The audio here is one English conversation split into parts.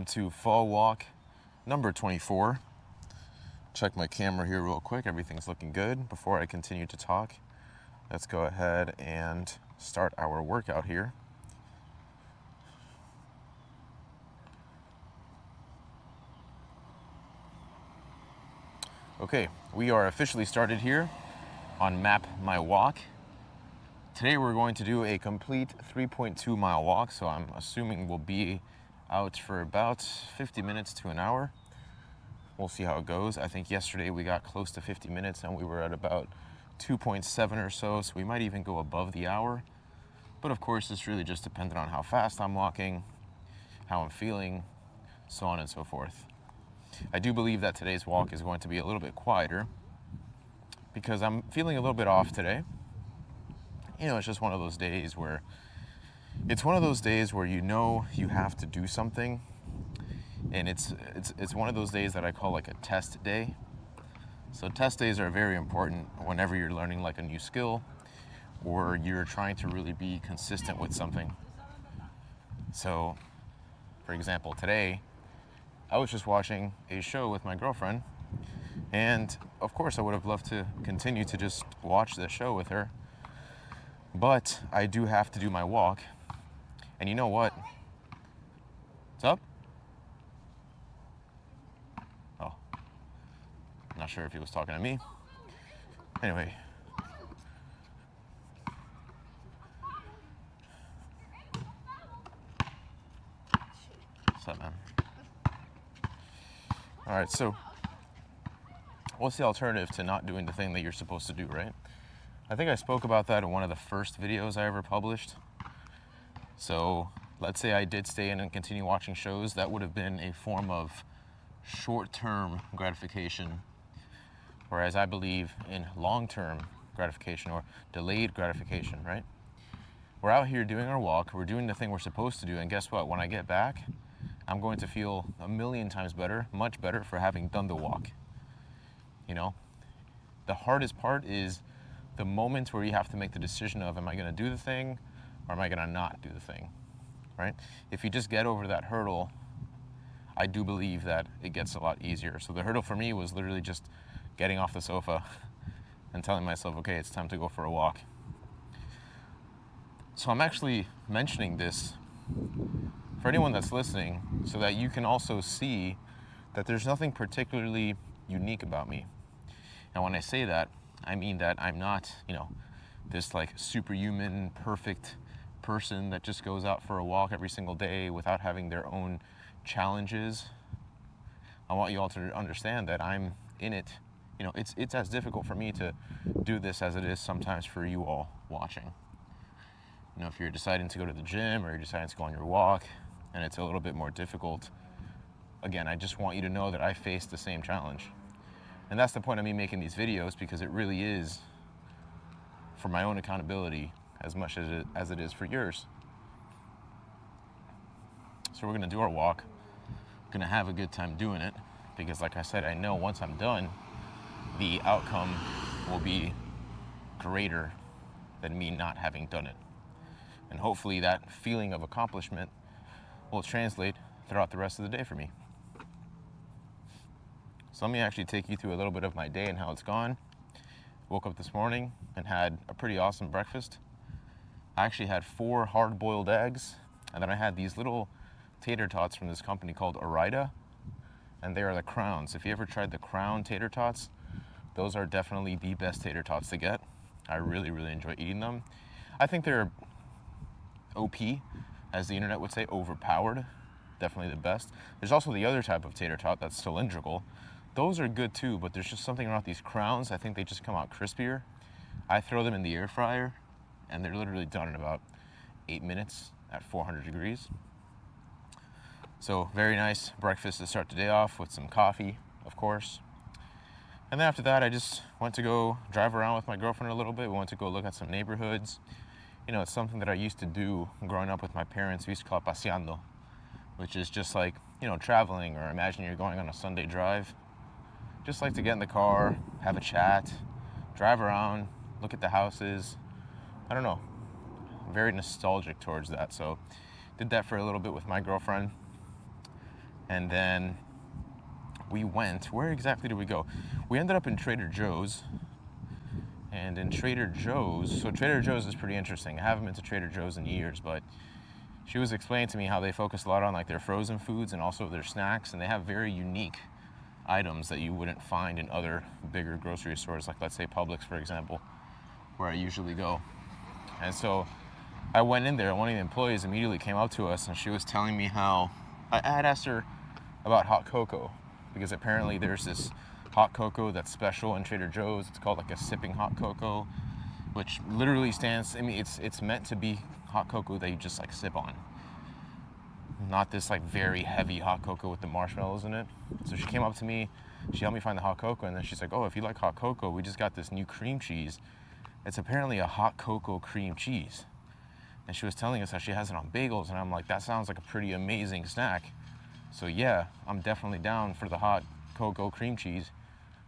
to fall walk number 24. Check my camera here real quick. Everything's looking good. Before I continue to talk, let's go ahead and start our workout here. Okay, we are officially started here on Map My Walk. Today we're going to do a complete 3.2 mile walk, so I'm assuming we'll be out for about 50 minutes to an hour. We'll see how it goes. I think yesterday we got close to 50 minutes and we were at about 2.7 or so we might even go above the hour. But of course, it's really just dependent on how fast I'm walking, how I'm feeling, so on and so forth. I do believe that today's walk is going to be a little bit quieter because I'm feeling a little bit off today. You know, it's just one of those days where you know you have to do something, and it's one of those days that I call like a test day. So test days are very important whenever you're learning like a new skill or you're trying to really be consistent with something. So, for example, today I was just watching a show with my girlfriend, and of course I would have loved to continue to just watch the show with her. But I do have to do my walk. And you know what? What's up? Oh. Not sure if he was talking to me. Anyway. What's up, man? Alright, so what's the alternative to not doing the thing that you're supposed to do, right? I think I spoke about that in one of the first videos I ever published. So let's say I did stay in and continue watching shows. That would have been a form of short-term gratification, whereas I believe in long-term gratification or delayed gratification, right? We're out here doing our walk. We're doing the thing we're supposed to do. And guess what? When I get back, I'm going to feel a million times better, much better for having done the walk. You know, the hardest part is the moment where you have to make the decision of, am I going to do the thing or am I going to not do the thing, right? If you just get over that hurdle, I do believe that it gets a lot easier. So the hurdle for me was literally just getting off the sofa and telling myself, okay, it's time to go for a walk. So I'm actually mentioning this for anyone that's listening so that you can also see that there's nothing particularly unique about me. And when I say that, I mean that I'm not, this like superhuman, perfect person that just goes out for a walk every single day without having their own challenges. I want you all to understand that I'm in it. It's as difficult for me to do this as it is sometimes for you all watching. If you're deciding to go to the gym or you're deciding to go on your walk and it's a little bit more difficult, again, I just want you to know that I face the same challenge. And that's the point of me making these videos, because it really is for my own accountability as much as it is for yours. So we're going to do our walk. Going to have a good time doing it, because like I said, I know once I'm done, the outcome will be greater than me not having done it. And hopefully that feeling of accomplishment will translate throughout the rest of the day for me. So let me actually take you through a little bit of my day and how it's gone. Woke up this morning and had a pretty awesome breakfast. I actually had 4 hard-boiled eggs, and then I had these little tater tots from this company called Orida, and they are the Crowns. If you ever tried the Crown tater tots, those are definitely the best tater tots to get. I really, really enjoy eating them. I think they're OP, as the internet would say, overpowered. Definitely the best. There's also the other type of tater tot that's cylindrical. Those are good too, but there's just something about these Crowns. I think they just come out crispier. I throw them in the air fryer, and they're literally done in about 8 minutes at 400 degrees. So very nice breakfast to start the day off with some coffee, of course. And then after that, I just went to go drive around with my girlfriend a little bit. We went to go look at some neighborhoods. It's something that I used to do growing up with my parents. We used to call it paseando, which is just like, traveling, or imagine you're going on a Sunday drive. Just like to get in the car, have a chat, drive around, look at the houses. I don't know, very nostalgic towards that. So did that for a little bit with my girlfriend. And then we went, where exactly did we go? We ended up in Trader Joe's. And in Trader Joe's, so Trader Joe's is pretty interesting. I haven't been to Trader Joe's in years, but she was explaining to me how they focus a lot on like their frozen foods and also their snacks, and they have very unique items that you wouldn't find in other bigger grocery stores, like let's say Publix, for example, where I usually go. And so I went in there, and one of the employees immediately came up to us, and she was telling me how I had asked her about hot cocoa, because apparently there's this hot cocoa that's special in Trader Joe's. It's called like a sipping hot cocoa, which literally stands, I mean, it's meant to be hot cocoa that you just like sip on, not this like very heavy hot cocoa with the marshmallows in it. So she came up to me, she helped me find the hot cocoa, and then she's like, oh, if you like hot cocoa, we just got this new cream cheese. It's apparently a hot cocoa cream cheese. And she was telling us how she has it on bagels, and I'm like, that sounds like a pretty amazing snack. So yeah, I'm definitely down for the hot cocoa cream cheese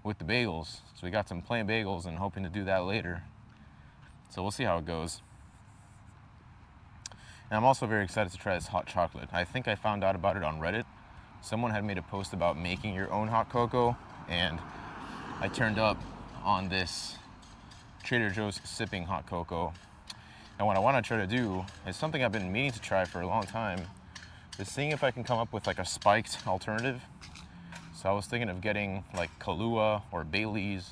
with the bagels. So we got some plain bagels and hoping to do that later. So we'll see how it goes. And I'm also very excited to try this hot chocolate. I think I found out about it on Reddit. Someone had made a post about making your own hot cocoa, and I turned up on this Trader Joe's sipping hot cocoa. And what I want to try to do is something I've been meaning to try for a long time, is seeing if I can come up with like a spiked alternative. So I was thinking of getting like Kahlua or Bailey's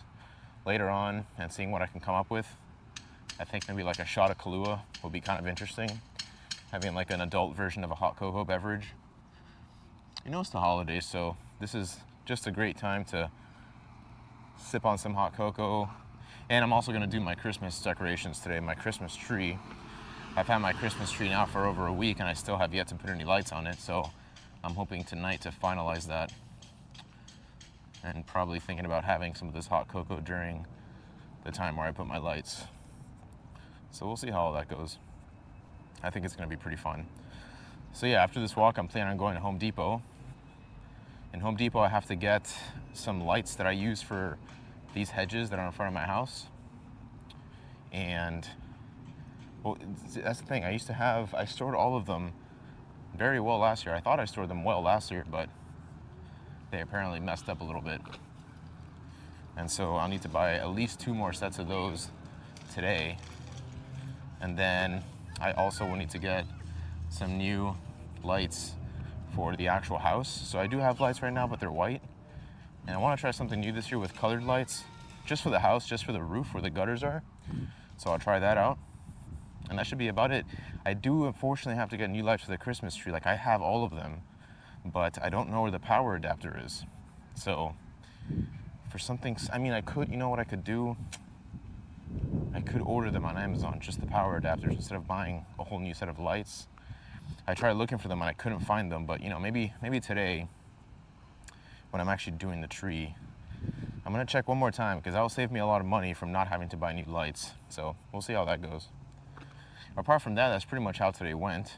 later on and seeing what I can come up with. I think maybe like a shot of Kahlua would be kind of interesting, having like an adult version of a hot cocoa beverage. You know, it's the holidays, so this is just a great time to sip on some hot cocoa. And I'm also going to do my Christmas decorations today, my Christmas tree. I've had my Christmas tree now for over a week, and I still have yet to put any lights on it, so I'm hoping tonight to finalize that. And probably thinking about having some of this hot cocoa during the time where I put my lights. So we'll see how all that goes. I think it's going to be pretty fun. So yeah, after this walk, I'm planning on going to Home Depot. In Home Depot, I have to get some lights that I use for these hedges that are in front of my house. And well, that's the thing. I stored all of them very well last year. I thought I stored them well last year, but they apparently messed up a little bit. And so I'll need to buy at least 2 more sets of those today. And then I also will need to get some new lights for the actual house. So I do have lights right now, but they're white. And I want to try something new this year with colored lights, just for the house, just for the roof where the gutters are. So I'll try that out. And that should be about it. I do unfortunately have to get new lights for the Christmas tree. Like, I have all of them, but I don't know where the power adapter is. So for something, I mean, I could, you know what I could do? I could order them on Amazon, just the power adapters, instead of buying a whole new set of lights. I tried looking for them and I couldn't find them, but you know, maybe today, when I'm actually doing the tree, I'm gonna check one more time, because that will save me a lot of money from not having to buy new lights. So we'll see how that goes. Apart from that, that's pretty much how today went.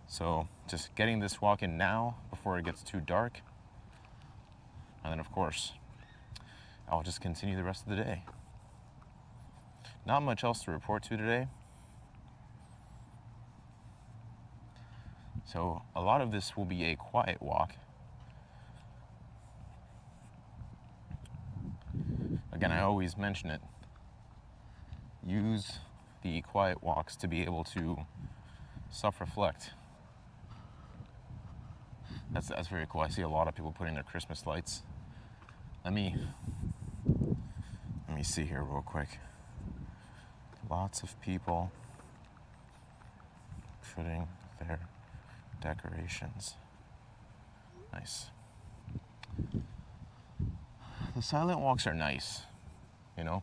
So just getting this walk in now before it gets too dark. And then of course, I'll just continue the rest of the day. Not much else to report to today. So a lot of this will be a quiet walk. Again, I always mention it. Use the quiet walks to be able to self-reflect. That's very cool. I see a lot of people putting their Christmas lights. Let me see here real quick. Lots of people putting their decorations. Nice. The silent walks are nice, you know.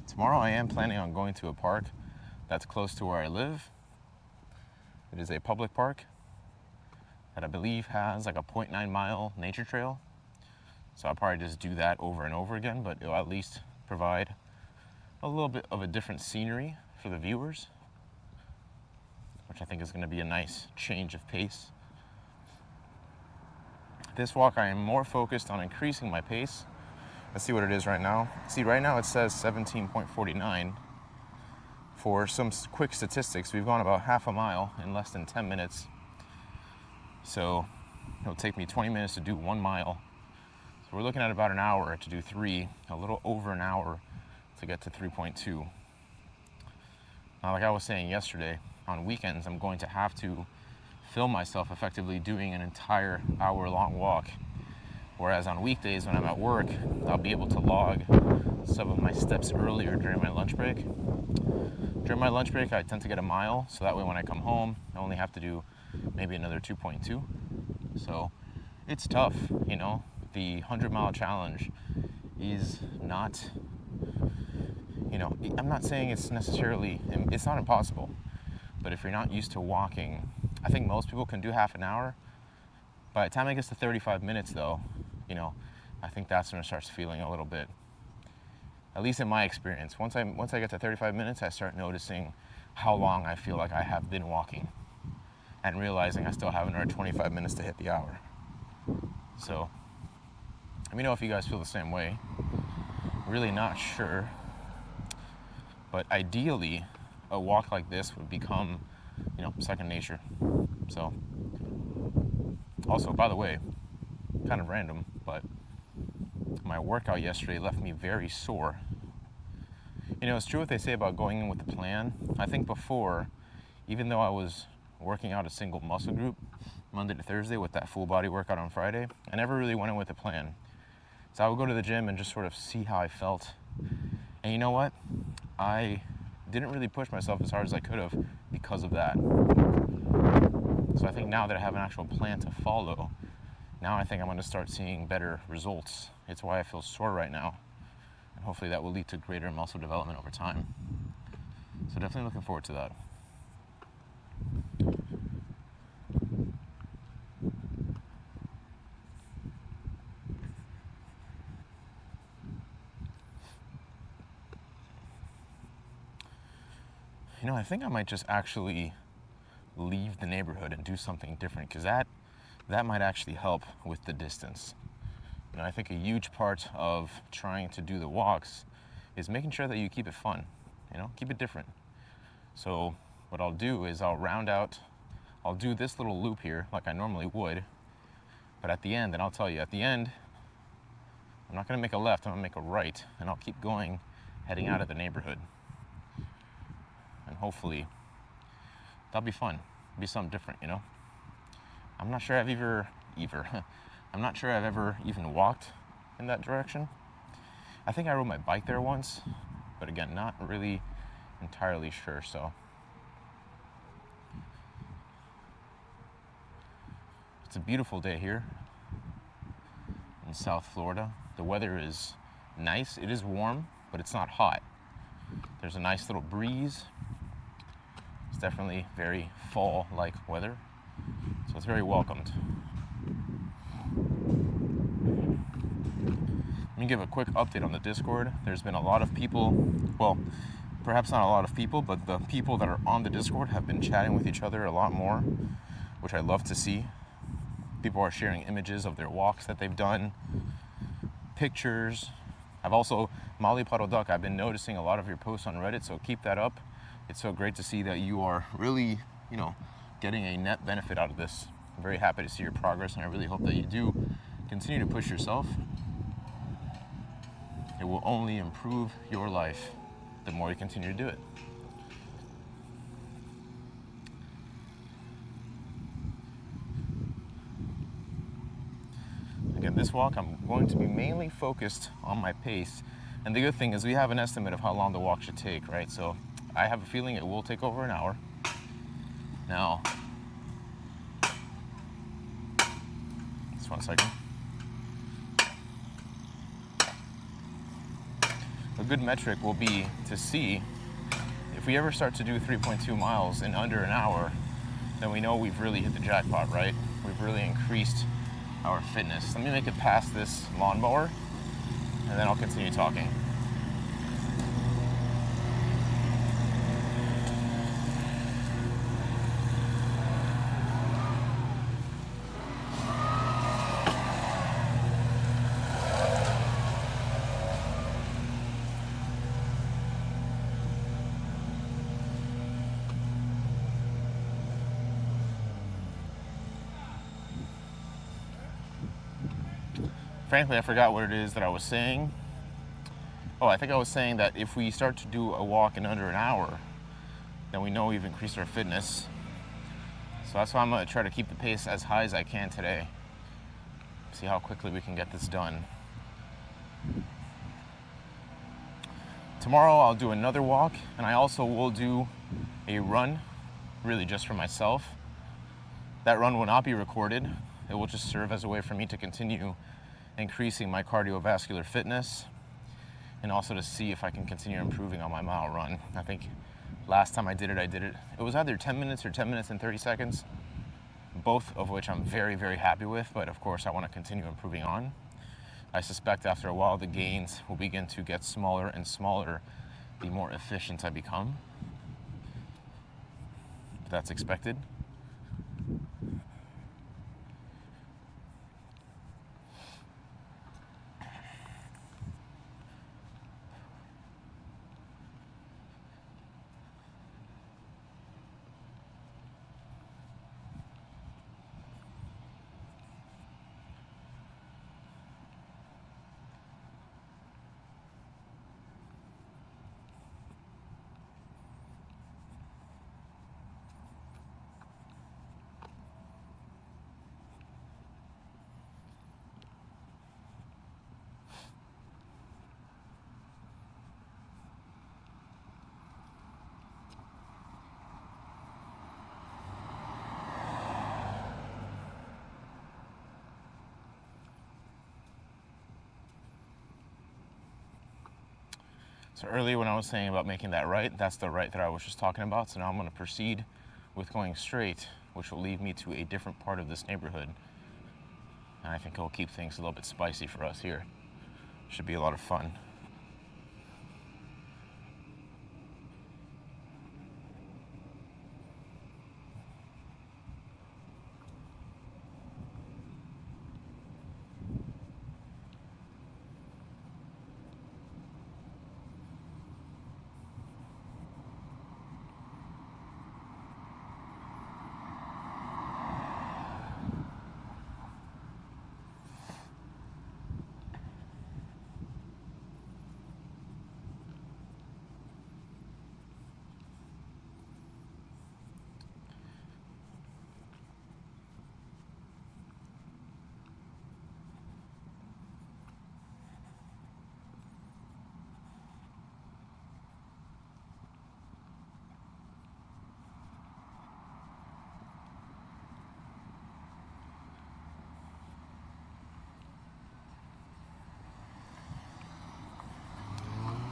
Tomorrow I am planning on going to a park that's close to where I live. It is a public park that I believe has like a 0.9 mile nature trail. So I'll probably just do that over and over again, but it'll at least provide a little bit of a different scenery for the viewers, which I think is going to be a nice change of pace. This walk, I am more focused on increasing my pace. Let's see what it is right now. See, right now it says 17.49. For some quick statistics, we've gone about half a mile in less than 10 minutes. So it'll take me 20 minutes to do 1 mile. So we're looking at about an hour to do 3, a little over an hour to get to 3.2. Now, like I was saying yesterday, on weekends, I'm going to have to film myself effectively doing an entire hour-long walk. Whereas on weekdays when I'm at work, I'll be able to log some of my steps earlier during my lunch break. During my lunch break, I tend to get a mile, so that way when I come home, I only have to do maybe another 2.2. So it's tough, you know. The 100-mile challenge is not, you know, I'm not saying it's necessarily, it's not impossible. But if you're not used to walking, I think most people can do half an hour. By the time it gets to 35 minutes though, you know, I think that's when it starts feeling a little bit, at least in my experience. Once I get to 35 minutes, I start noticing how long I feel like I have been walking and realizing I still have another 25 minutes to hit the hour. So, let me know if you guys feel the same way. Really not sure. But ideally, a walk like this would become, you know, second nature. So, also, by the way, kind of random, but my workout yesterday left me very sore. You know, it's true what they say about going in with a plan. I think before, even though I was working out a single muscle group Monday to Thursday with that full body workout on Friday, I never really went in with a plan. So I would go to the gym and just sort of see how I felt. And you know what? I didn't really push myself as hard as I could have because of that. So I think now that I have an actual plan to follow, now I think I'm going to start seeing better results. It's why I feel sore right now. And hopefully that will lead to greater muscle development over time. So definitely looking forward to that. You know, I think I might just actually leave the neighborhood and do something different, because that might actually help with the distance. You know, I think a huge part of trying to do the walks is making sure that you keep it fun, you know, keep it different. So what I'll do is I'll do this little loop here like I normally would, but at the end, and I'll tell you, at the end, I'm not gonna make a left, I'm gonna make a right, and I'll keep going, heading out of the neighborhood. And hopefully, that'll be fun. It'll be something different, you know? I'm not sure I've I'm not sure I've ever even walked in that direction. I think I rode my bike there once, but again, not really entirely sure, so. It's a beautiful day here in South Florida. The weather is nice. It is warm, but it's not hot. There's a nice little breeze. It's definitely very fall-like weather, so it's very welcomed. Let me give a quick update on the Discord. There's been a lot of people, well, perhaps not a lot of people, but the people that are on the Discord have been chatting with each other a lot more, which I love to see. People are sharing images of their walks that they've done, pictures. I've also, Molly Puddle Duck, I've been noticing a lot of your posts on Reddit, so keep that up. It's so great to see that you are really, you know, getting a net benefit out of this. I'm very happy to see your progress, and I really hope that you do continue to push yourself. It will only improve your life the more you continue to do it. Again, this walk, I'm going to be mainly focused on my pace. And the good thing is we have an estimate of how long the walk should take, right? So I have a feeling it will take over an hour. Now, just 1 second. A good metric will be to see if we ever start to do 3.2 miles in under an hour, then we know we've really hit the jackpot, right? We've really increased our fitness. Let me make it past this lawnmower, and then I'll continue talking. frankly, I forgot what it is that I was saying. Oh, I think I was saying that if we start to do a walk in under an hour, then we know we've increased our fitness. So that's why I'm gonna try to keep the pace as high as I can today. See how quickly we can get this done. Tomorrow I'll do another walk, and I also will do a run, really just for myself. That run will not be recorded. It will just serve as a way for me to continue increasing my cardiovascular fitness, and also to see if I can continue improving on my mile run. I think last time I did it, it was either 10 minutes or 10 minutes and 30 seconds, both of which I'm very, very happy with, but of course I want to continue improving on. I suspect after a while the gains will begin to get smaller and smaller the more efficient I become. That's expected. So earlier when I was saying about making that right, that's the right that I was just talking about. So now I'm going to proceed with going straight, which will lead me to a different part of this neighborhood. And I think it'll keep things a little bit spicy for us here. Should be a lot of fun.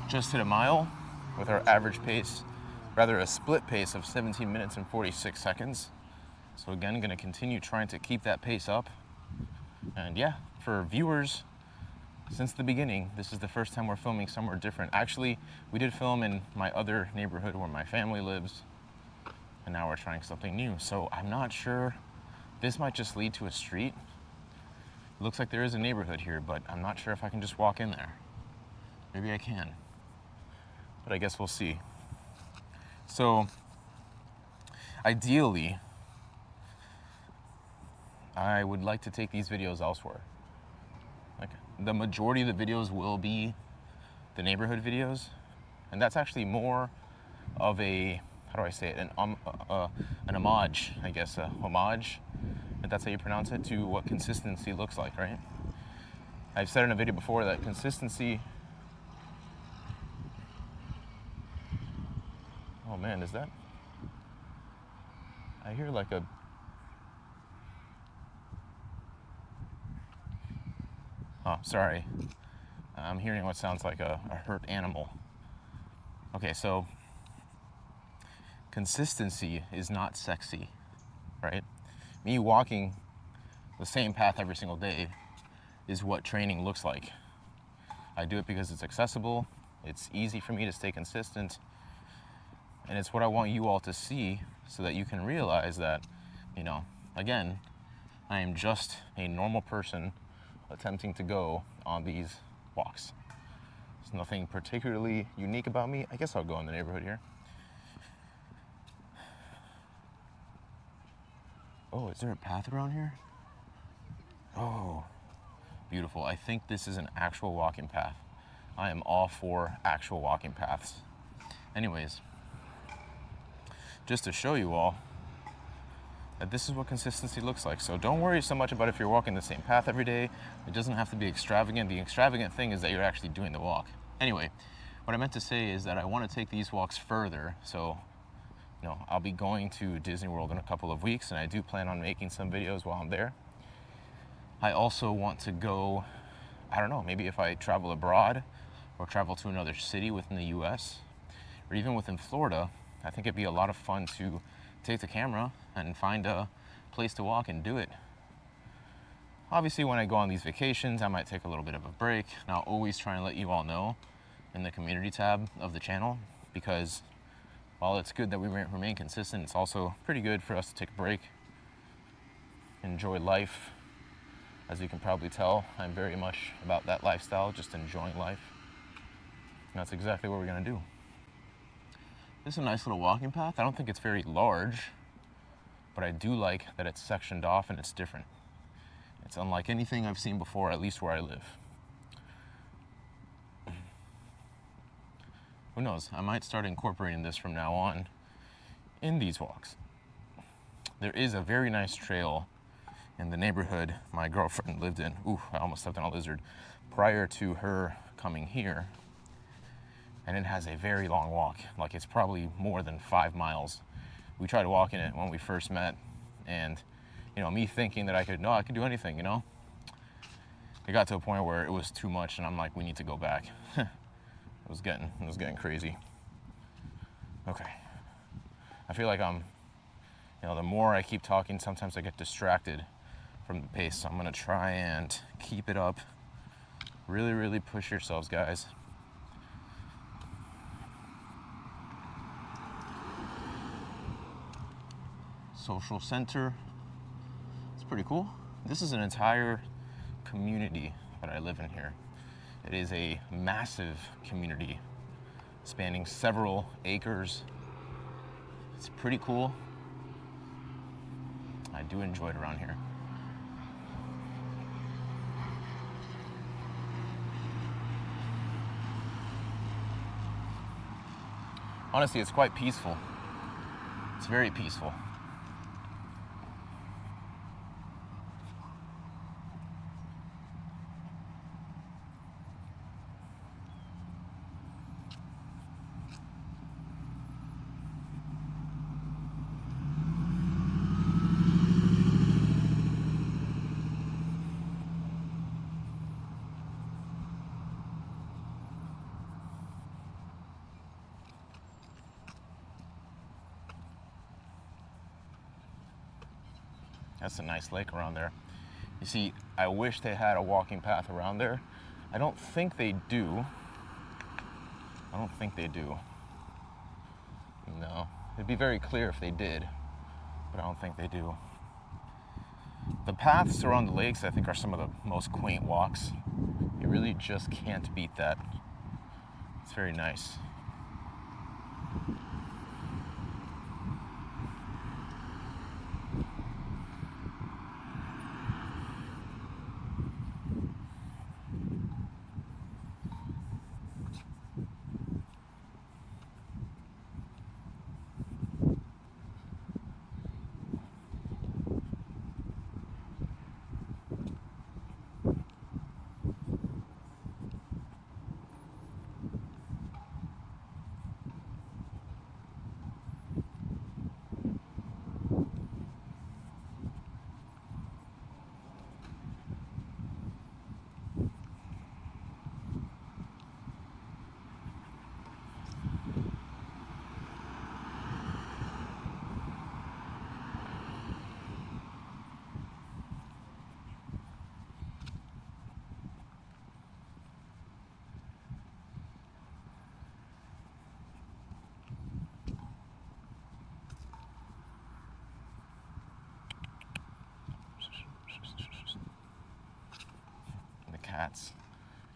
Just hit a mile with our average pace, rather a split pace of 17 minutes and 46 seconds. So again, gonna continue trying to keep that pace up. And yeah, for viewers, since the beginning, this is the first time we're filming somewhere different. Actually, we did film in my other neighborhood where my family lives, and now we're trying something new. So I'm not sure, this might just lead to a street. It looks like there is a neighborhood here, but I'm not sure if I can just walk in there. Maybe I can, but I guess we'll see. So ideally, I would like to take these videos elsewhere. Like the majority of the videos will be the neighborhood videos, and that's actually more of a, how do I say it, an homage, I guess, a homage, if that's how you pronounce it, to what consistency looks like, right? I've said in a video before that consistency, oh man, is that, I hear like a, oh, sorry, I'm hearing what sounds like a hurt animal. Okay, so consistency is not sexy, right? Me walking the same path every single day is what training looks like. I do it because it's accessible, it's easy for me to stay consistent, and it's what I want you all to see so that you can realize that, you know, again, I am just a normal person attempting to go on these walks. There's nothing particularly unique about me. I guess I'll go in the neighborhood here. Oh, is there a path around here? Oh, beautiful. I think this is an actual walking path. I am all for actual walking paths. Anyways, just to show you all that this is what consistency looks like. So don't worry so much about if you're walking the same path every day. It doesn't have to be extravagant. The extravagant thing is that you're actually doing the walk. Anyway, what I meant to say is that I want to take these walks further. So, I'll be going to Disney World in a couple of weeks, and I do plan on making some videos while I'm there. I also want to go, I don't know, maybe if I travel abroad or travel to another city within the US or even within Florida, I think it'd be a lot of fun to take the camera and find a place to walk and do it. Obviously, when I go on these vacations, I might take a little bit of a break, and I'll always try and let you all know in the community tab of the channel, because while it's good that we remain consistent, it's also pretty good for us to take a break, enjoy life. As you can probably tell, I'm very much about that lifestyle, just enjoying life. And that's exactly what we're gonna do. This is a nice little walking path. I don't think it's very large, but I do like that it's sectioned off and it's different. It's unlike anything I've seen before, at least where I live. Who knows? I might start incorporating this from now on in these walks. There is a very nice trail in the neighborhood my girlfriend lived in. Ooh, I almost stepped on a lizard. Prior to her coming here. And it has a very long walk. Like, it's probably more than 5 miles. We tried walking it when we first met, and me thinking that I could do anything, It got to a point where it was too much, and I'm like, we need to go back. It was getting crazy. Okay. I feel like the more I keep talking, sometimes I get distracted from the pace. So I'm gonna try and keep it up. Really, really push yourselves, guys. Social center. It's pretty cool. This is an entire community that I live in here. It is a massive community spanning several acres. It's pretty cool. I do enjoy it around here. Honestly, it's quite peaceful. It's very peaceful. That's a nice lake around there. You see, I wish they had a walking path around there. I don't think they do. No. It'd be very clear if they did, but I don't think they do. The paths around the lakes, I think, are some of the most quaint walks. You really just can't beat that. It's very nice.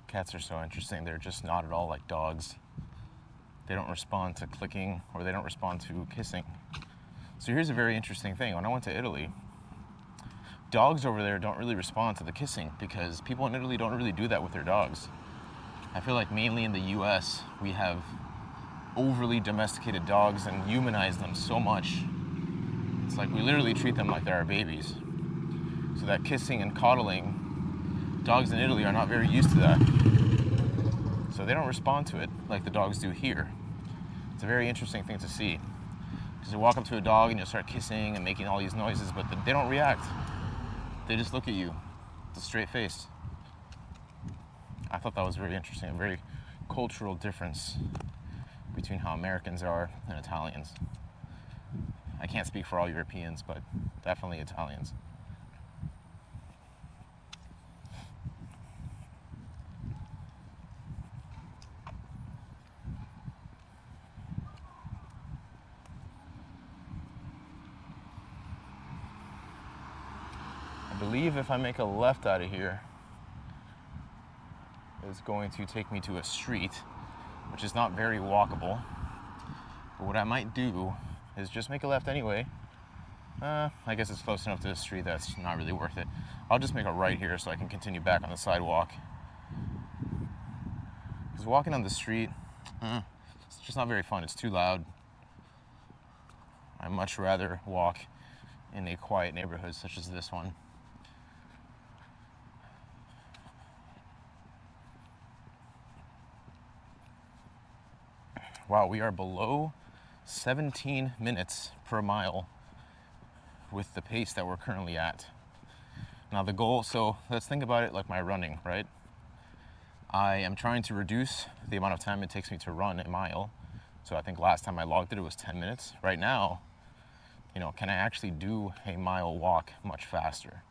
Cats are so interesting. They're just not at all like dogs. They don't respond to clicking, or they don't respond to kissing. So here's a very interesting thing. When I went to Italy, dogs over there don't really respond to the kissing because people in Italy don't really do that with their dogs. I feel like mainly in the US, we have overly domesticated dogs and humanize them so much. It's like we literally treat them like they're our babies. So that kissing and coddling, dogs in Italy are not very used to that. So they don't respond to it like the dogs do here. It's a very interesting thing to see. Because you walk up to a dog and you start kissing and making all these noises, but they don't react. They just look at you with a straight face. I thought that was very interesting, a very cultural difference between how Americans are and Italians. I can't speak for all Europeans, but definitely Italians. I believe if I make a left out of here, it's going to take me to a street, which is not very walkable. But what I might do is just make a left anyway. I guess it's close enough to the street that's not really worth it. I'll just make a right here so I can continue back on the sidewalk. Because walking on the street, it's just not very fun. It's too loud. I'd much rather walk in a quiet neighborhood such as this one. Wow, we are below 17 minutes per mile with the pace that we're currently at. Now the goal, so let's think about it like my running, right? I am trying to reduce the amount of time it takes me to run a mile. So I think last time I logged it, it was 10 minutes. Right now, can I actually do a mile walk much faster?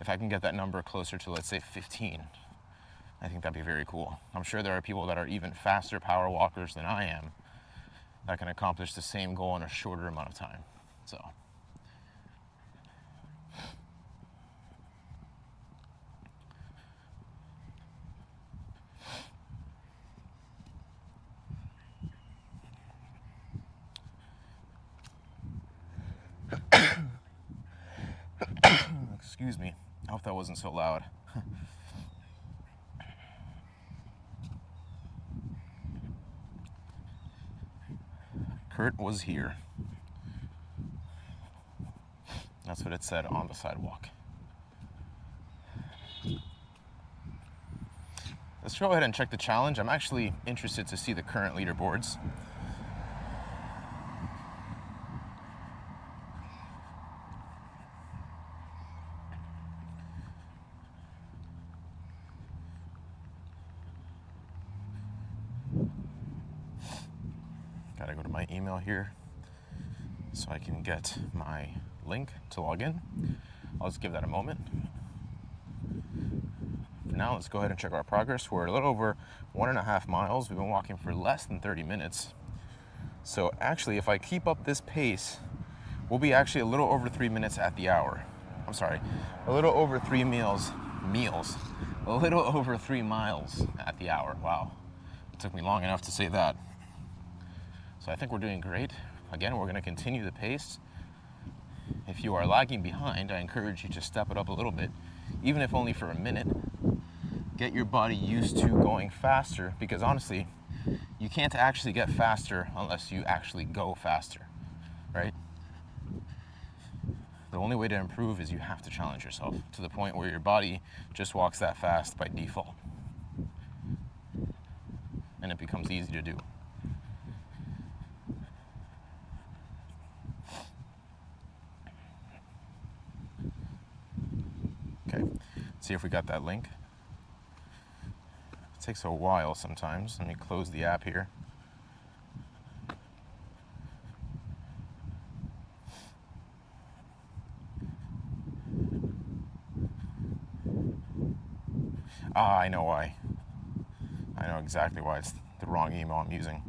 If I can get that number closer to, let's say, 15, I think that'd be very cool. I'm sure there are people that are even faster power walkers than I am that can accomplish the same goal in a shorter amount of time. So. Excuse me. I hope that wasn't so loud. Kurt was here. That's what it said on the sidewalk. Let's go ahead and check the challenge. I'm actually interested to see the current leaderboards. Gotta go to my email here so I can get my link to log in. I'll just give that a moment. For now, let's go ahead and check our progress. We're a little over 1.5 miles. We've been walking for less than 30 minutes. So actually, if I keep up this pace, we'll be actually a little over 3 minutes at the hour. I'm sorry, a little over 3 meals, a little over 3 miles at the hour. Wow, it took me long enough to say that. So I think we're doing great. Again, we're gonna continue the pace. If you are lagging behind, I encourage you to step it up a little bit, even if only for a minute. Get your body used to going faster, because honestly, you can't actually get faster unless you actually go faster, right? The only way to improve is you have to challenge yourself to the point where your body just walks that fast by default. And it becomes easy to do. Okay, see if we got that link. It takes a while sometimes. Let me close the app here. I know why. I know exactly why. It's the wrong email I'm using.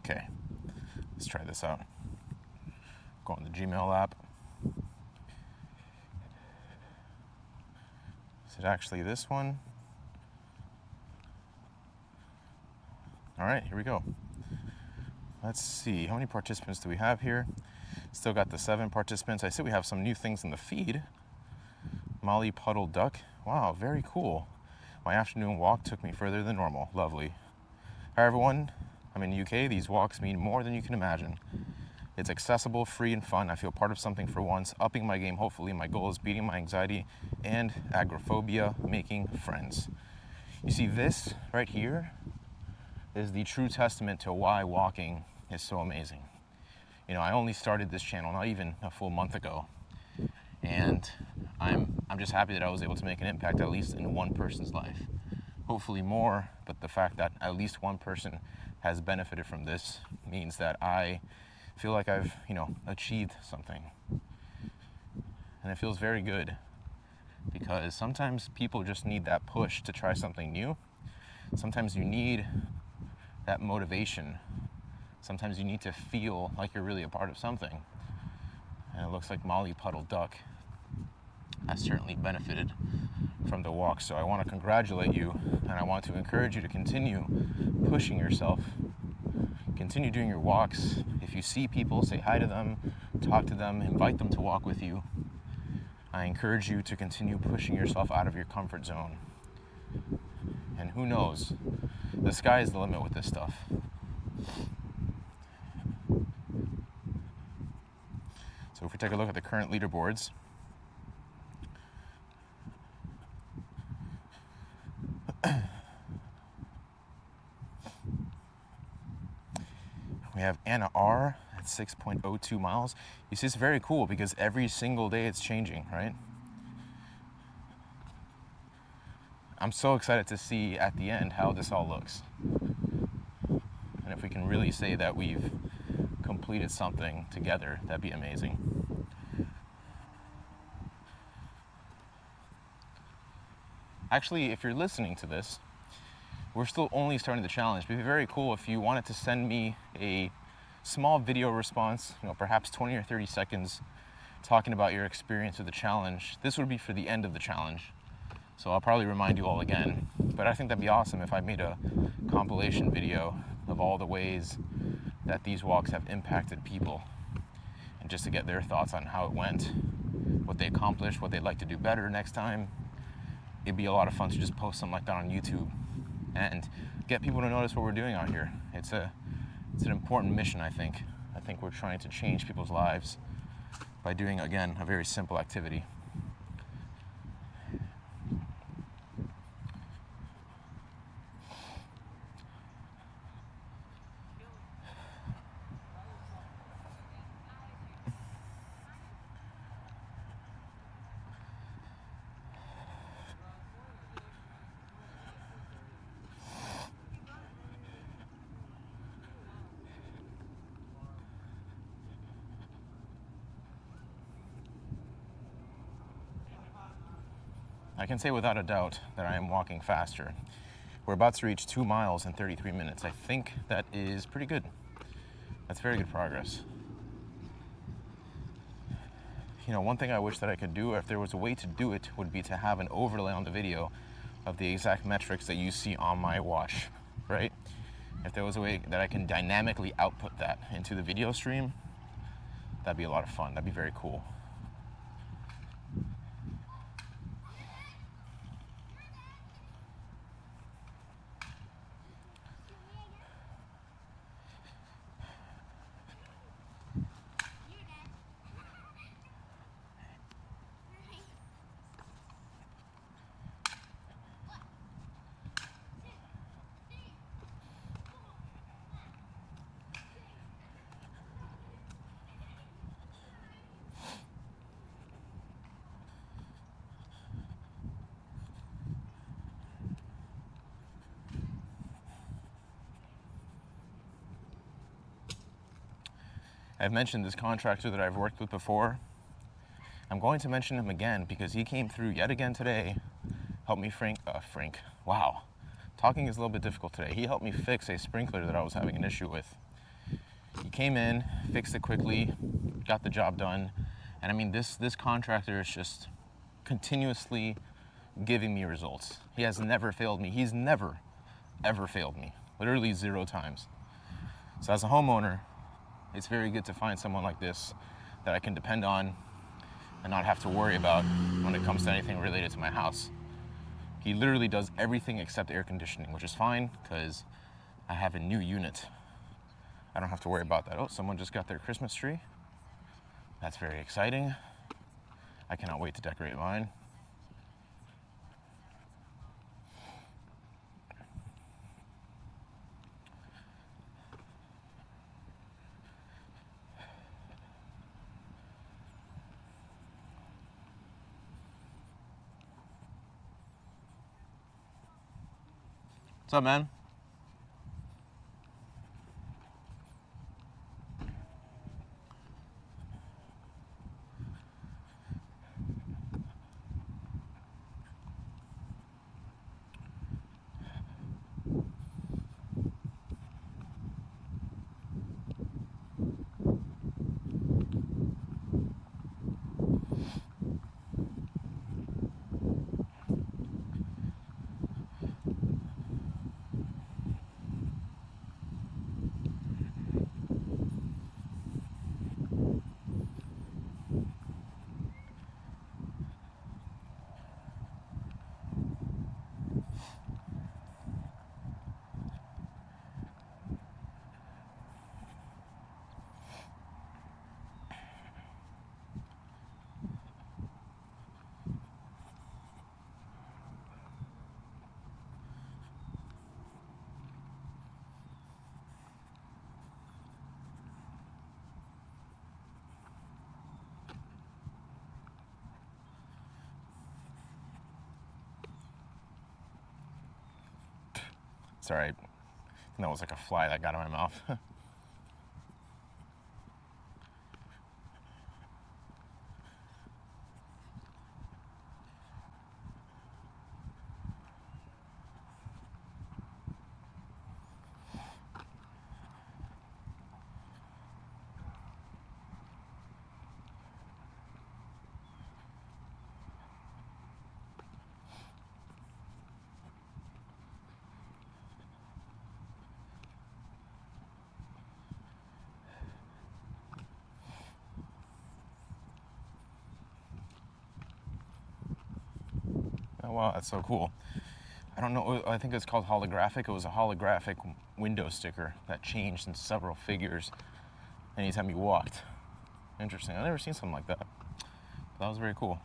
Okay, let's try this out. Go on the Gmail app. Is it actually this one? All right, here we go. Let's see, how many participants do we have here? Still got the 7 participants. I see we have some new things in the feed. Molly Puddle Duck. Wow, very cool. My afternoon walk took me further than normal. Lovely. Hi everyone. I'm in the UK. These walks mean more than you can imagine. It's accessible, free, and fun. I feel part of something for once, upping my game hopefully. My goal is beating my anxiety and agoraphobia, making friends. You see, this right here is the true testament to why walking is so amazing. You know, I only started this channel not even a full month ago, and I'm just happy that I was able to make an impact at least in one person's life. Hopefully more, but the fact that at least one person has benefited from this means that I feel like I've, achieved something. And it feels very good, because sometimes people just need that push to try something new. Sometimes you need that motivation. Sometimes you need to feel like you're really a part of something. And it looks like Molly Puddle Duck has certainly benefited from the walk. So I want to congratulate you, and I want to encourage you to continue pushing yourself. Continue doing your walks. If you see people, say hi to them, talk to them, invite them to walk with you. I encourage you to continue pushing yourself out of your comfort zone. And who knows, the sky is the limit with this stuff. So if we take a look at the current leaderboards, we have Anna R at 6.02 miles. You see, it's very cool because every single day it's changing, right? I'm so excited to see at the end how this all looks. And if we can really say that we've completed something together, that'd be amazing. Actually, if you're listening to this, we're still only starting the challenge. It'd be very cool if you wanted to send me a small video response, perhaps 20 or 30 seconds, talking about your experience with the challenge. This would be for the end of the challenge, so I'll probably remind you all again. But I think that'd be awesome if I made a compilation video of all the ways that these walks have impacted people, and just to get their thoughts on how it went, what they accomplished, what they'd like to do better next time. It'd be a lot of fun to just post something like that on YouTube and get people to notice what we're doing out here. It's an important mission, I think. I think we're trying to change people's lives by doing, again, a very simple activity. I can say without a doubt that I am walking faster. We're about to reach 2 miles in 33 minutes. I think that is pretty good. That's very good progress. One thing I wish that I could do, if there was a way to do it, would be to have an overlay on the video of the exact metrics that you see on my watch, right? If there was a way that I can dynamically output that into the video stream, that'd be a lot of fun. That'd be very cool. I've mentioned this contractor that I've worked with before. I'm going to mention him again because he came through yet again today, helped me wow. Talking is a little bit difficult today. He helped me fix a sprinkler that I was having an issue with. He came in, fixed it quickly, got the job done. And I mean, this contractor is just continuously giving me results. He has never failed me. He's never, ever failed me. literally 0 times. So as a homeowner, it's very good to find someone like this that I can depend on and not have to worry about when it comes to anything related to my house. He literally does everything except air conditioning, which is fine because I have a new unit. I don't have to worry about that. Oh, someone just got their Christmas tree. That's very exciting. I cannot wait to decorate mine. What's up, man? Sorry, that was like a fly that got in my mouth. Oh, wow, that's so cool. I don't know, I think it's called holographic. It was a holographic window sticker that changed in several figures anytime you walked. Interesting. I've never seen something like that. That was very cool.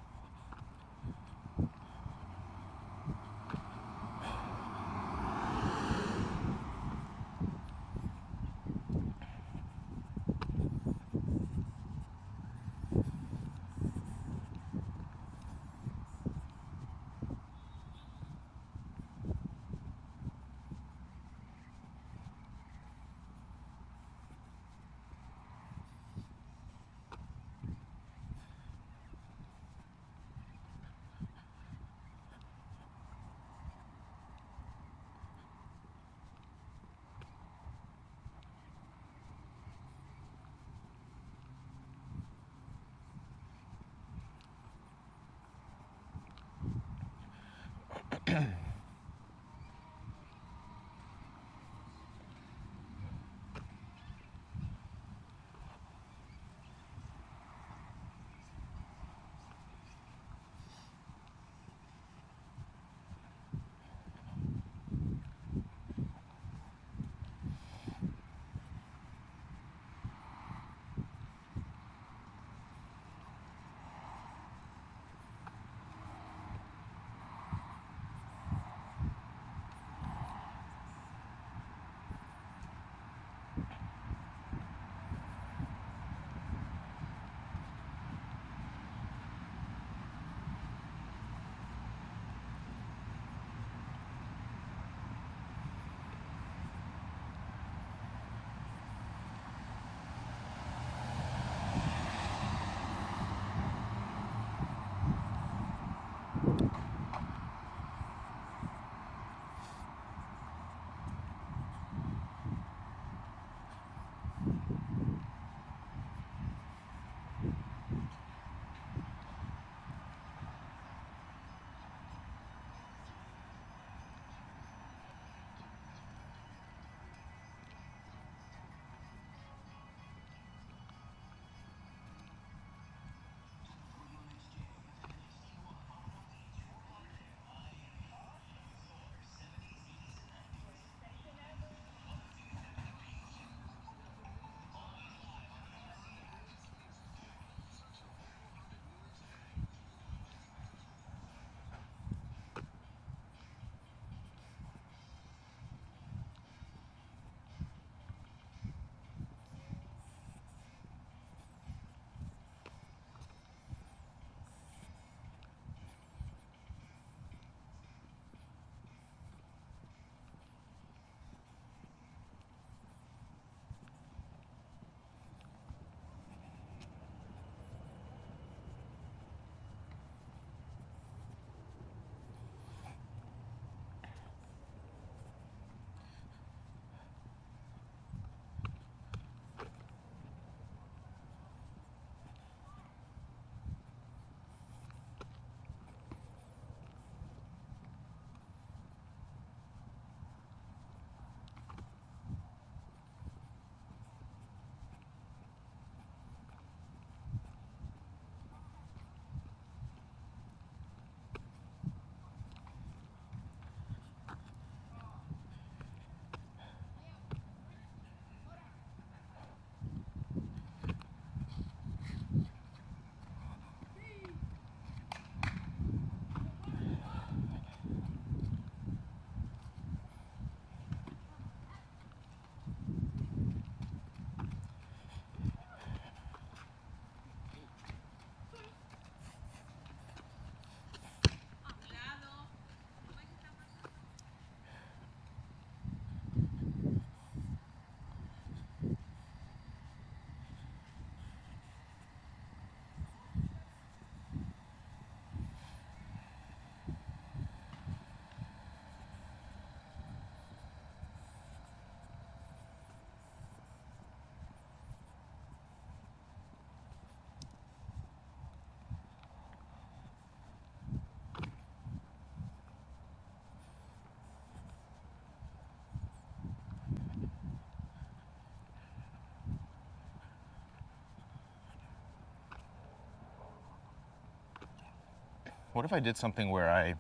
What if I did something where I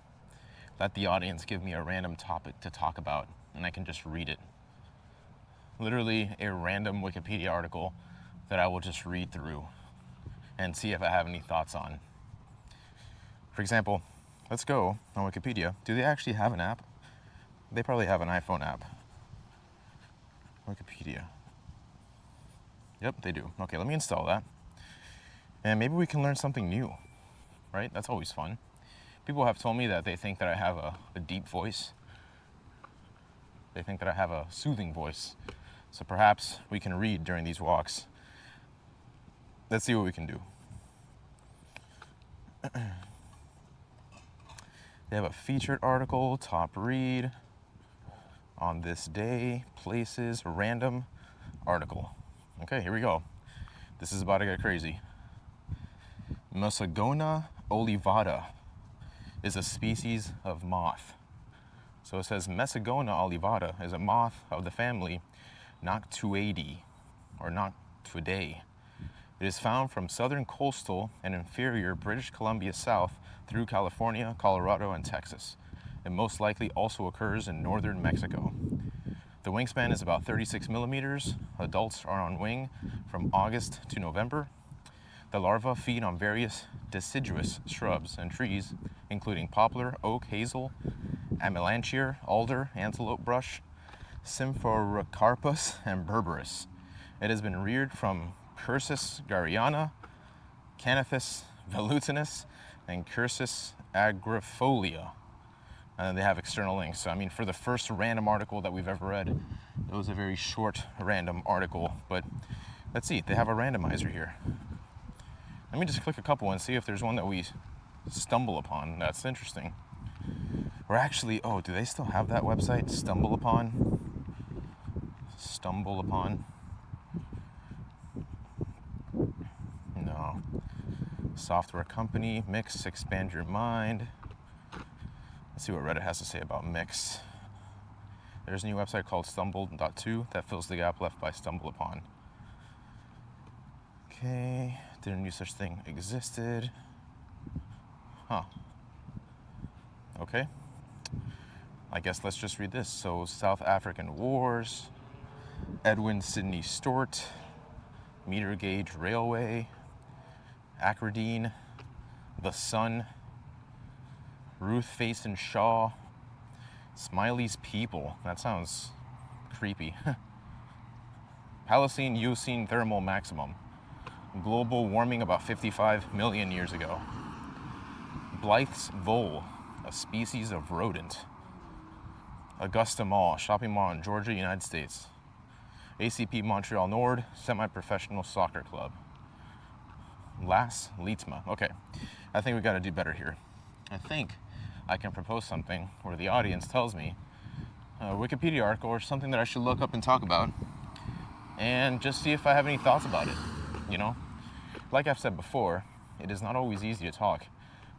let the audience give me a random topic to talk about and I can just read it? Literally a random Wikipedia article that I will just read through and see if I have any thoughts on. For example, let's go on Wikipedia. Do they actually have an app? They probably have an iPhone app. Wikipedia. Yep, they do. Okay, let me install that. And maybe we can learn something new, right? That's always fun. People have told me that they think that I have a deep voice. They think that I have a soothing voice. So perhaps we can read during these walks. Let's see what we can do. They have a featured article, top read, on this day, places, random article. Okay, here we go. This is about to get crazy. Musagona olivata is a species of moth. So it says Musagona olivata is a moth of the family Noctuidae, or Noctuidae. It is found from southern coastal and inferior British Columbia south through California, Colorado, and Texas. It most likely also occurs in northern Mexico. The wingspan is about 36 millimeters. Adults are on wing from August to November. The larvae feed on various deciduous shrubs and trees, including poplar, oak, hazel, amelanchier, alder, antelope brush, Symphocarpus, and berberis. It has been reared from Cursus gariana, Canathus velutinus, and Cursus agrifolia. And then they have external links. So, I mean, for the first random article that we've ever read, it was a very short random article. But let's see, they have a randomizer here. Let me just click a couple and see if there's one that we stumble upon. That's interesting. Or actually, oh, do they still have that website? Stumble Upon? Stumble Upon? No. Software company, Mix, expand your mind. Let's see what Reddit has to say about Mix. There's a new website called Stumble.to that fills the gap left by Stumble Upon. Okay, didn't know such thing existed. Huh. Okay. I guess let's just read this. So, South African Wars, Edwin Sidney Stort, Meter Gauge Railway, Acridine, The Sun, Ruth Faison Shaw, Smiley's People. That sounds creepy. Palestine Eocene Thermal Maximum. Global warming about 55 million years ago. Blythe's Vole, a species of rodent. Augusta Mall, shopping mall in Georgia, United States. ACP Montreal Nord, semi-professional soccer club. Las Litma. Okay, I think we got to do better here. I think I can propose something where the audience tells me a Wikipedia article or something that I should look up and talk about, and just see if I have any thoughts about it. You know, like I've said before, it is not always easy to talk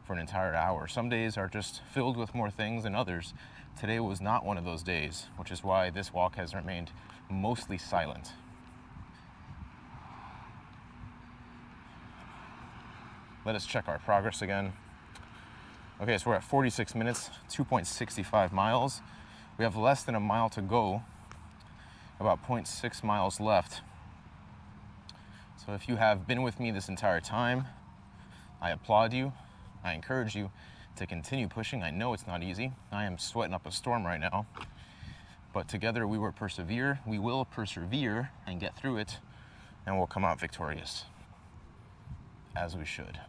for an entire hour. Some days are just filled with more things than others. Today was not one of those days, which is why this walk has remained mostly silent. Let us check our progress again. Okay, so we're at 46 minutes, 2.65 miles. We have less than a mile to go, about 0.6 miles left. So if you have been with me this entire time, I applaud you. I encourage you to continue pushing. I know it's not easy. I am sweating up a storm right now. But together we will persevere. We will persevere and get through it, and we'll come out victorious, as we should.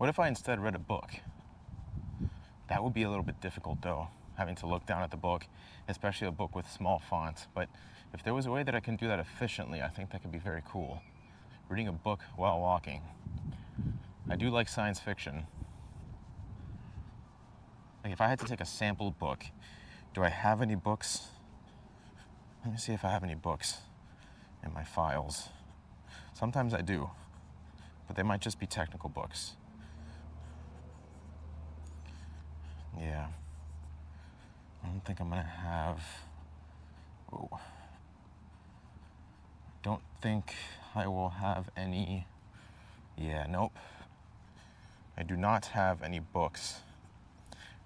What if I instead read a book? That would be a little bit difficult though, having to look down at the book, especially a book with small font. But if there was a way that I can do that efficiently, I think that could be very cool. Reading a book while walking. I do like science fiction. Like if I had to take a sample book, do I have any books? Let me see if I have any books in my files. Sometimes I do, but they might just be technical books. Yeah. I don't think I'm gonna have, oh. Don't think I will have any, yeah, nope. I do not have any books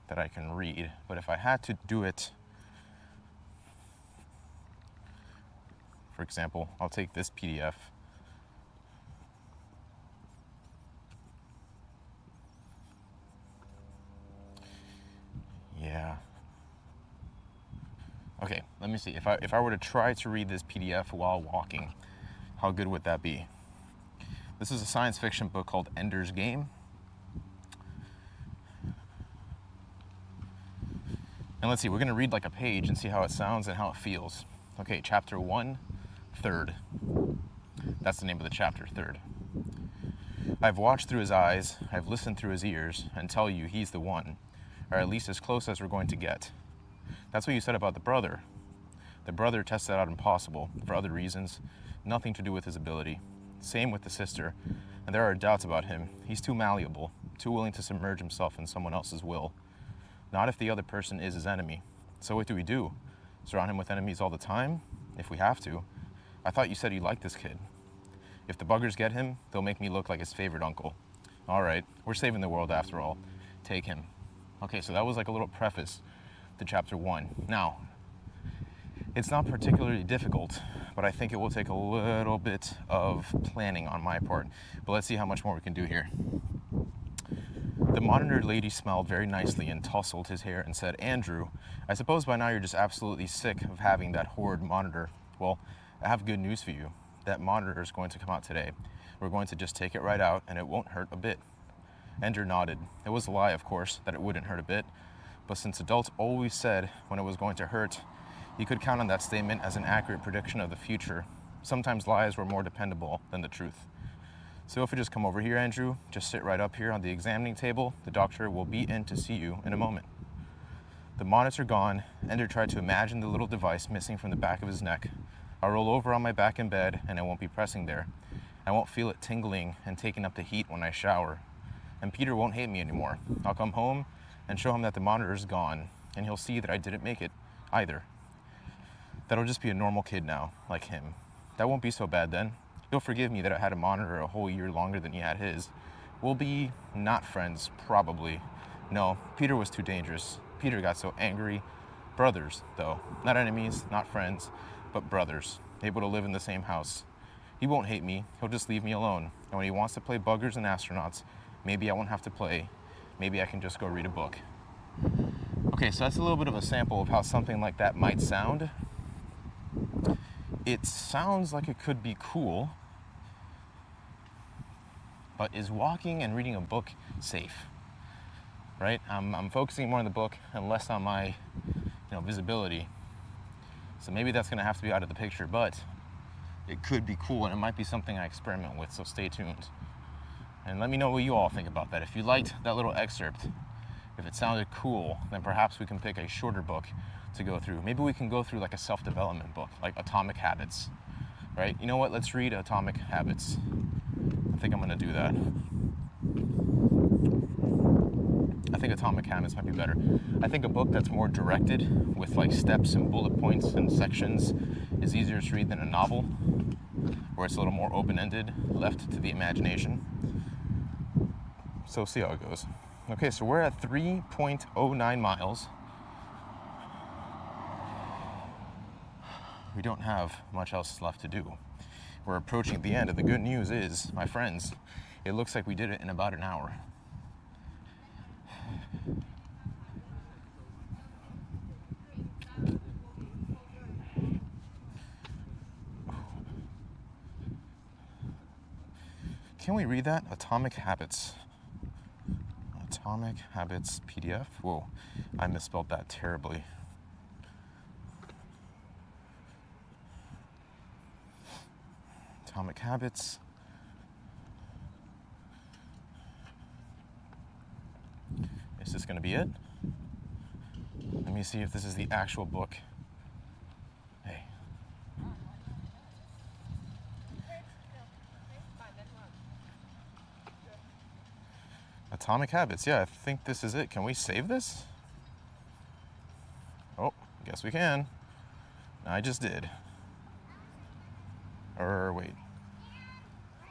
that I can read, but if I had to do it, for example, I'll take this PDF. Yeah. Okay, let me see. If I were to try to read this PDF while walking, how good would that be? This is a science fiction book called Ender's Game. And let's see, we're gonna read like a page and see how it sounds and how it feels. Okay, chapter 1, third. That's the name of the chapter, third. I've watched through his eyes, I've listened through his ears, and tell you he's the one, or at least as close as we're going to get. That's what you said about the brother. The brother tested out impossible, for other reasons, nothing to do with his ability. Same with the sister, and there are doubts about him. He's too malleable, too willing to submerge himself in someone else's will. Not if the other person is his enemy. So what do we do? Surround him with enemies all the time? If we have to. I thought you said you liked this kid. If the buggers get him, they'll make me look like his favorite uncle. All right, we're saving the world after all. Take him. Okay, so that was like a little preface to chapter 1. Now, it's not particularly difficult, but I think it will take a little bit of planning on my part. But let's see how much more we can do here. The monitor lady smiled very nicely and tousled his hair and said, Andrew, I suppose by now you're just absolutely sick of having that horrid monitor. Well, I have good news for you. That monitor is going to come out today. We're going to just take it right out and it won't hurt a bit. Andrew nodded. It was a lie, of course, that it wouldn't hurt a bit. But since adults always said when it was going to hurt, he could count on that statement as an accurate prediction of the future. Sometimes lies were more dependable than the truth. So if you just come over here, Andrew, just sit right up here on the examining table. The doctor will be in to see you in a moment. The monitor gone, Ender tried to imagine the little device missing from the back of his neck. I'll roll over on my back in bed and I won't be pressing there. I won't feel it tingling and taking up the heat when I shower. And Peter won't hate me anymore. I'll come home and show him that the monitor's gone, and he'll see that I didn't make it either. That'll just be a normal kid now, like him. That won't be so bad then. He'll forgive me that I had a monitor a whole year longer than he had his. We'll be not friends, probably. No, Peter was too dangerous. Peter got so angry. Brothers, though. Not enemies, not friends, but brothers, able to live in the same house. He won't hate me. He'll just leave me alone. And when he wants to play buggers and astronauts, maybe I won't have to play. Maybe I can just go read a book. Okay, so that's a little bit of a sample of how something like that might sound. It sounds like it could be cool, but is walking and reading a book safe? Right? I'm focusing more on the book and less on my, visibility. So maybe that's going to have to be out of the picture, but it could be cool, and it might be something I experiment with, so stay tuned. And let me know what you all think about that. If you liked that little excerpt, if it sounded cool, then perhaps we can pick a shorter book to go through. Maybe we can go through like a self-development book, like Atomic Habits, right? You know what? Let's read Atomic Habits. I think I'm going to do that. I think Atomic Habits might be better. I think a book that's more directed with like steps and bullet points and sections is easier to read than a novel, where it's a little more open-ended, left to the imagination. So see how it goes. Okay, so we're at 3.09 miles. We don't have much else left to do. We're approaching the end, and the good news is, my friends, it looks like we did it in about an hour. Can we read that? Atomic Habits. Atomic Habits PDF. Whoa, I misspelled that terribly. Atomic Habits. Is this going to be it? Let me see if this is the actual book. Hey. Atomic Habits. Yeah, I think this is it. Can we save this? Oh, guess we can. I just did. Or wait.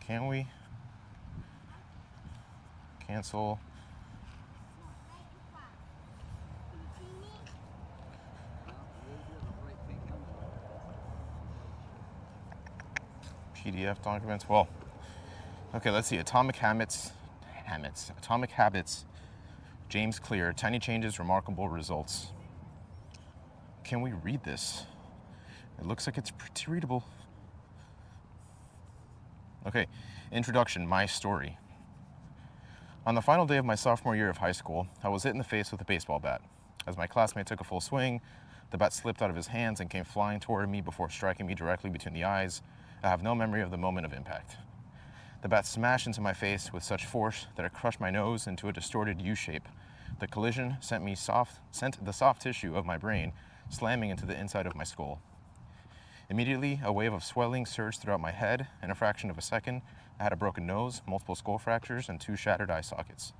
Can we? Cancel. PDF documents. Well, okay, let's see. Atomic Habits. Atomic Habits. James Clear. Tiny changes, remarkable results. Can we read this? It looks like it's pretty readable. Okay, introduction, my story. On the final day of my sophomore year of high school, I was hit in the face with a baseball bat. As my classmate took a full swing, the bat slipped out of his hands and came flying toward me before striking me directly between the eyes. I have no memory of the moment of impact. The bat smashed into my face with such force that it crushed my nose into a distorted U shape. The collision sent the soft tissue of my brain slamming into the inside of my skull. Immediately, a wave of swelling surged throughout my head. In a fraction of a second, I had a broken nose, multiple skull fractures, and 2 shattered eye sockets.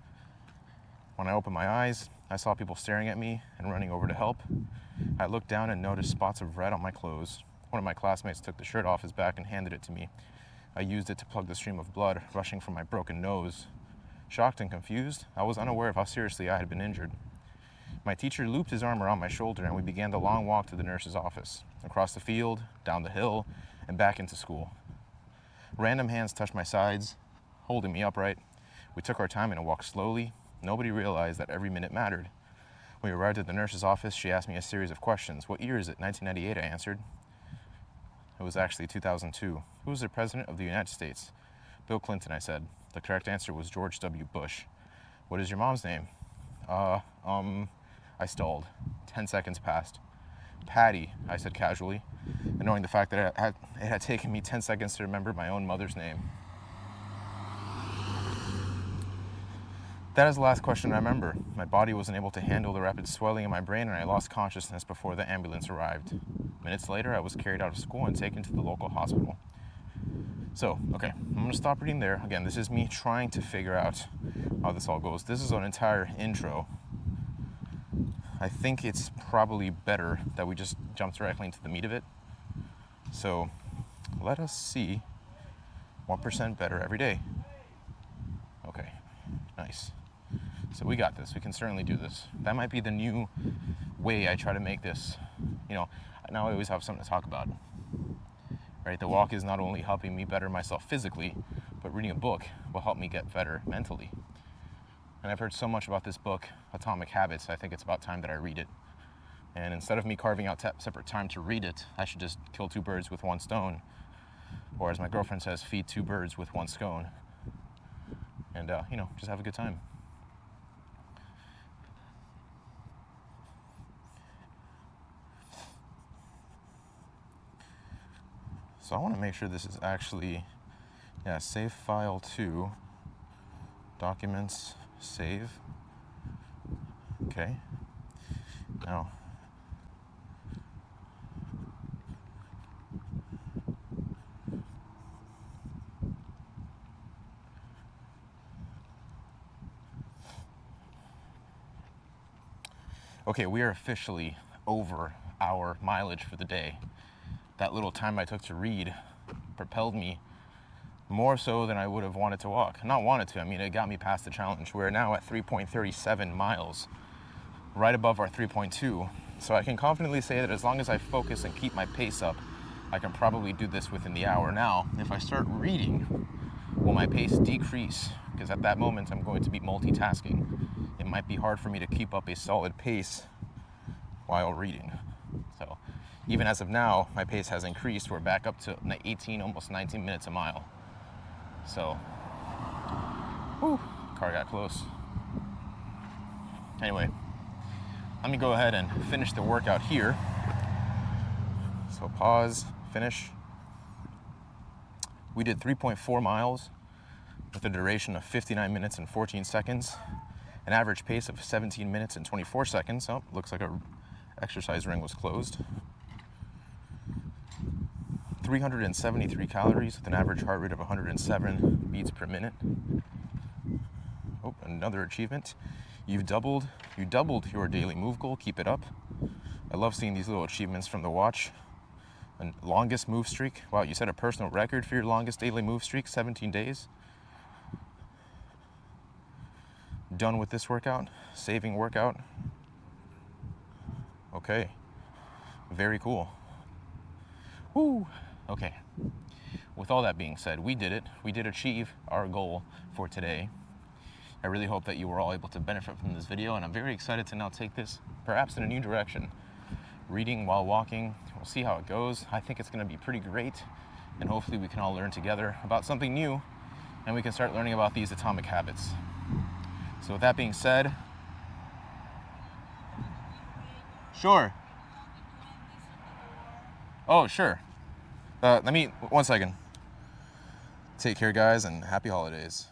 When I opened my eyes, I saw people staring at me and running over to help. I looked down and noticed spots of red on my clothes. One of my classmates took the shirt off his back and handed it to me. I used it to plug the stream of blood rushing from my broken nose. Shocked and confused, I was unaware of how seriously I had been injured. My teacher looped his arm around my shoulder and we began the long walk to the nurse's office, across the field, down the hill, and back into school. Random hands touched my sides, holding me upright. We took our time and walked slowly. Nobody realized that every minute mattered. When we arrived at the nurse's office, she asked me a series of questions. What year is it? 1998, I answered. It was actually 2002. Who was the president of the United States? Bill Clinton, I said. The correct answer was George W. Bush. What is your mom's name? I stalled. 10 seconds passed. Patty, I said casually, knowing the fact that it had taken me 10 seconds to remember my own mother's name. That is the last question I remember. My body wasn't able to handle the rapid swelling in my brain, and I lost consciousness before the ambulance arrived. Minutes later, I was carried out of school and taken to the local hospital. So, okay, I'm going to stop reading there. Again, this is me trying to figure out how this all goes. This is an entire intro. I think it's probably better that we just jump directly into the meat of it. So, let us see 1% better every day. Okay, nice. So we got this. We can certainly do this. That might be the new way I try to make this. Now I always have something to talk about. Right? The walk is not only helping me better myself physically, but reading a book will help me get better mentally. And I've heard so much about this book, Atomic Habits, I think it's about time that I read it. And instead of me carving out separate time to read it, I should just kill 2 birds with 1 stone. Or as my girlfriend says, feed 2 birds with 1 scone. And, just have a good time. So I want to make sure this is actually, save file to, documents, save. Okay. Now, okay, we are officially over our mileage for the day. That little time I took to read propelled me more so than I would have wanted to walk. Not wanted to, it got me past the challenge. We're now at 3.37 miles, right above our 3.2. So I can confidently say that as long as I focus and keep my pace up, I can probably do this within the hour. Now, if I start reading, will my pace decrease? Because at that moment, I'm going to be multitasking. It might be hard for me to keep up a solid pace while reading. So even as of now, my pace has increased. We're back up to 18, almost 19 minutes a mile. So, car got close. Anyway, let me go ahead and finish the workout here. So pause, finish. We did 3.4 miles with a duration of 59 minutes and 14 seconds, an average pace of 17 minutes and 24 seconds. Oh, looks like our exercise ring was closed. 373 calories with an average heart rate of 107 beats per minute. Oh, another achievement. You doubled your daily move goal. Keep it up. I love seeing these little achievements from the watch. And longest move streak. Wow, you set a personal record for your longest daily move streak, 17 days. Done with this workout. Saving workout. Okay. Very cool. Woo. Okay. With all that being said, we did it. We did achieve our goal for today. I really hope that you were all able to benefit from this video, and I'm very excited to now take this perhaps in a new direction. Reading while walking, we'll see how it goes. I think it's going to be pretty great, and hopefully we can all learn together about something new, and we can start learning about these atomic habits. So with that being said, sure. Oh, sure. One second. Take care, guys, and happy holidays.